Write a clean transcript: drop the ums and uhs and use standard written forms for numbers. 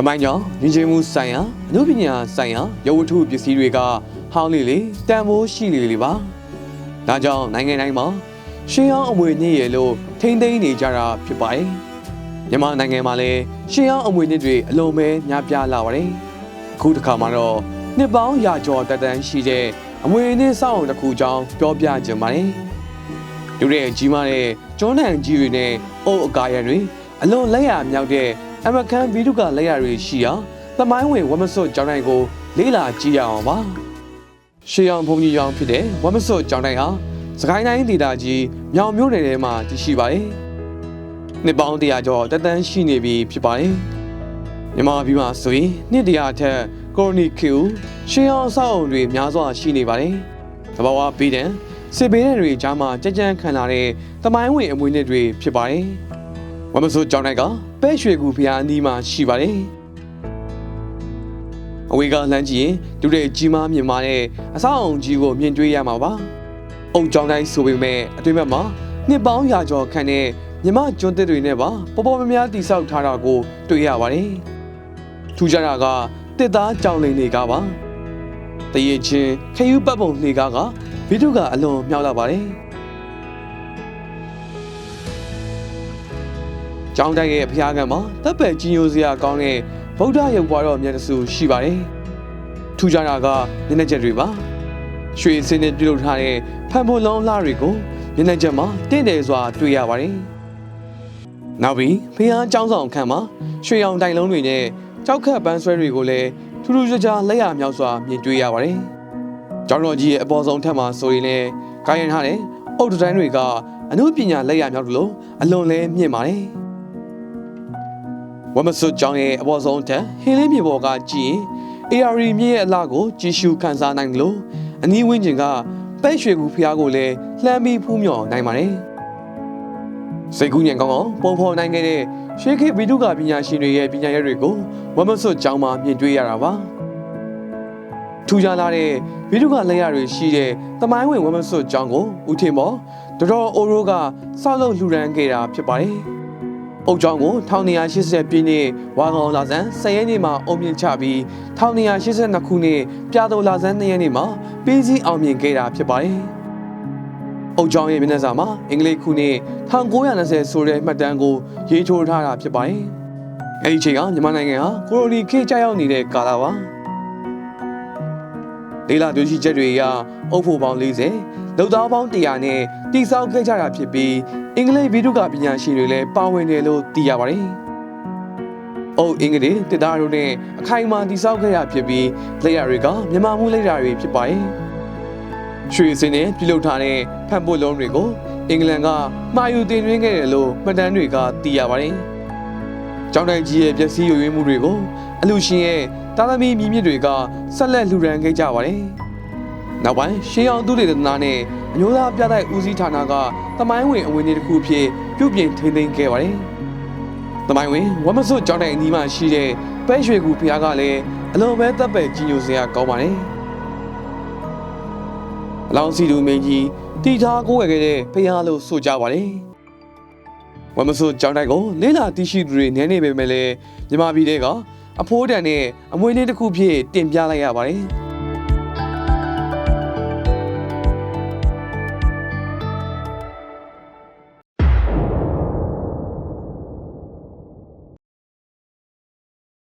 မိုင်းကြောင့်ညီချင်းမှုဆိုင်ရာအနုပညာဆိုင်ရာရုပ်ဝတ္ထုပစ္စည်းတွေကဟောင်းလေးလေးတန်ဖိုးရှိလေးလေးပါ။ဒါကြောင့်နိုင်ငံတိုင်းမှာရှေးဟောင်းအမွေနှစ်ရဲ့လို့ထိမ့်သိမ်းနေကြတာဖြစ်ပါတယ်။မြန်မာနိုင်ငံမှာလည်းရှေးဟောင်းအမွေနှစ်တွေအလုံးပဲများပြားလာပါတယ်။အခုတစ်ခါမှာတော့နှစ်ပေါင်းရာကျော်တက်တန်းရှိတဲ့အမွေနှစ်စောင့်တစ်ခုကြောင်းပြောပြကြပါတယ်။လူတွေကြီးမားတဲ့ကျွန်းတန်ကြီးတွေနဲ့အုတ်အကာရံတွေအလွန်လက်ရမြောက်တဲ့အမကန်ဗီဒုကလက်ရတွေရှိရာသမိုင်းဝင်ဝမစွတ်ကျောင်းတိုင်းကိုလေးလာကြည့်ရအောင်ပါရှေးအောင်ဘုံကြီးကျောင်းဖြစ်တဲ့ဝမစွတ်ကျောင်းတိုင်းဟာစကိုင်းတိုင်းဒေသကြီးမြောင်မြို့နယ်ထဲမှာတည်ရှိပါတယ်နှစ်ပေါင်း100ကျော်တက်တန်းရှိနေပြီဖြစ်ပါတယ်မြန်မာပြည်မှာဆိုရင်နှစ်100ထက်ကိုရိုနီခီဦးရှေးအောင်ဆောက်အုံတွေများစွာရှိနေပါတယ်သဘာဝပေးတဲ့စစ်ဘေးတွေကြားမှာကြကြံခံလာတဲ့သမိုင်းဝင်အမွေနှစ်တွေဖြစ်ပါတယ်ဝမစွတ်ကျောင်းတိုင်းကပဲရွှေကူဖျားအနီးမှာရှိပါတယ်အဝေးကလှမ်းကြည့်ရင်လူတွေကြီးမားမြင်မာတဲ့အဆောက်အုံကြီးကိုမြင်တွေ့ရမှာပါအုံကျောင်းတိုင်းဆိုပေမဲ့အတွင်းဘက်မှာနှစ်ပေါင်းရာကျော်ခန့်တဲ့မြမကျွန်းသစ်တွေနဲ့ပါပေါ်ပေါ်များများတည်ဆောက်ထားတာကိုတွေ့ရပါတယ်ထူးခြားတာကတစ်သားကြောင်လိန်တွေကပါတရေချင်းခယူးပတ်ပုံလှေကားကဗီဒုကအလွန်မြောက်လာပါတယ်ကျောင်းတိုင်းရဲ့ဖျားကံမှာတပ်ပယ်ကြီးညိုစရာကောင်းတဲ့ဗုဒ္ဓရုပ်ပွားတော်မြတ်တဆူရှိပါတယ်။ထူးခြားတာကမျက်နှာချက်တွေပါ။ရွှေစင်းနဲ့ပြုလုပ်ထားတဲ့ဖန်ဖိုးလုံးလှတွေကိုမျက်နှာချက်မှာတင့်တယ်စွာတွေ့ရပါတယ်။နောက်ပြီးဖျားကျောင်းဆောင်ခန့်မှာရွှေရောင်တိုင်လုံးတွေနဲ့ကြောက်ခတ်ပန်းဆွဲတွေကိုလည်းထူးထူးခြားခြားလက်ရမြောက်စွာမြင်တွေ့ရပါတယ်။ကျောင်းတော်ကြီးရဲ့အပေါ်ဆုံးထပ်မှာဆိုရင်လည်းကိုင်းရထားတဲ့အုတ်တိုင်းတွေကအမှုပညာလက်ရမြောက်လို့အလွန်လဲမြင့်ပါတယ်။ဝမစွတ်ကျောင်းရဲ့အပေါ်ဆုံးထက်ဟင်းလေးမြေပေါ်ကကြည့်ရင် AR မြင့်ရဲ့အလှကိုကြည့်ရှုခန်းစားနိုင်လို့အနီးဝန်းကျင်ကပဲ့ရွှေကူဖျားကိုလည်းလှမ်းပြီးဖူးမြော်နိုင်ပါတယ်။စိတ်ကူးညံကောင်းအောင်ပုံဖော်နိုင်ခဲ့တဲ့ရှေးခေတ်ဗီဒုကပညာရှင်တွေရဲ့ပညာရပ်တွေကိုဝမစွတ်ကျောင်းမှာမြင်တွေ့ရတာပါ။ထူးခြားလာတဲ့ဗီဒုကလက်ရတွေရှိတဲ့သမိုင်းဝင်ဝမစွတ်ကျောင်းကိုဦးထင်မော်ဒေါ်အိုရိုးကဆောက်လုပ်လှူဒါန်းခဲ့တာဖြစ်ပါတယ်။အုတ်ကျောင်းကို1980ပြည့်နှစ်ဝါကောင်လာဇန်10ရက်နေ့မှာအုံမြင့်ချပြီး1982ခုနှစ်ပြာတော်လာဇန်2ရက်နေ့မှာပြီးစီးအောင်မြင်ခဲ့တာဖြစ်ပါတယ်။အုတ်ကျောင်းရဲ့မျက်နှာစာမှာအင်္ဂလိပ်ခုနှစ်1920ဆိုတဲ့မှတ်တမ်းကိုရေးထိုးထားတာဖြစ်ပါတယ်။အဲဒီချိန်ကမြန်မာနိုင်ငံဟာကိုလိုနီခေတ်ကြာရောက်နေတဲ့ကာလပါ။ဒေလာတွေ့ရှိချက်တွေအရအုတ်ဖို့ပေါင်း40လုံသားပေါင်း100နဲ့တိစောက်ခဲ့ကြတာဖြစ်ပြီးအင်္ဂလိပ်ဗီဒုကပညာရှင်တွေလည်းပါဝင်တယ်လို့သိရပါတယ်။အုတ်အင်္ဂလိပ်တစ်သားတို့နဲ့အခိုင်အမာတိစောက်ခဲ့ရဖြစ်ပြီးလက်ရတွေကမြန်မာမှုလက်ရာတွေဖြစ်ပါတယ်။ရွှေစင်းနဲ့ပြုလုပ်ထားတဲ့ဖန်ပို့လုံးတွေကိုအင်္ဂလန်ကမှာယူတင်သွင်းခဲ့တယ်လို့မှတ်တမ်းတွေကသိရပါတယ်။ကျောင်းတိုင်းကြီးရဲ့ပျက်စီးယိုယွင်းမှုတွေကိုအလူရှင်ရဲ့တာသမီမြည်မြစ်တွေကဆက်လက်လှူဒါန်းခဲ့ကြပါတယ်။နောက်ပိုင်းရှေးအောင်သူတွေသနာနဲ့အမျိုးသားပြတိုက်ဦးစီးဌာနကသမိုင်းဝင်အဝင်တွေတစ်ခုဖြစ်ပြုပြင်ထိန်းသိမ်းခဲ့ပါတယ်။သမိုင်းဝင်ဝမစွတ်ကျောင်းတိုင်းအနီးမှာရှိတဲ့ပဲရွှေကူဖျားကလည်းအလွန်ပဲတပ်ပယ်ကြီးညိုစရာကောင်းပါတယ်။အလောင်းစီတူမင်းကြီးတီထားကိုးခဲ့တဲ့ဖျားလို့ဆိုကြပါတယ်။ဝမစွတ်ကျောင်းတိုင်းကိုလေးလာသိရှိသူတွေနည်းနေပေမဲ့လည်းမြမပြည်တွေကအဖိုးတန်နဲ့အမွေလေးတစ်ခုဖြစ်တင်ပြလိုက်ရပါတယ်။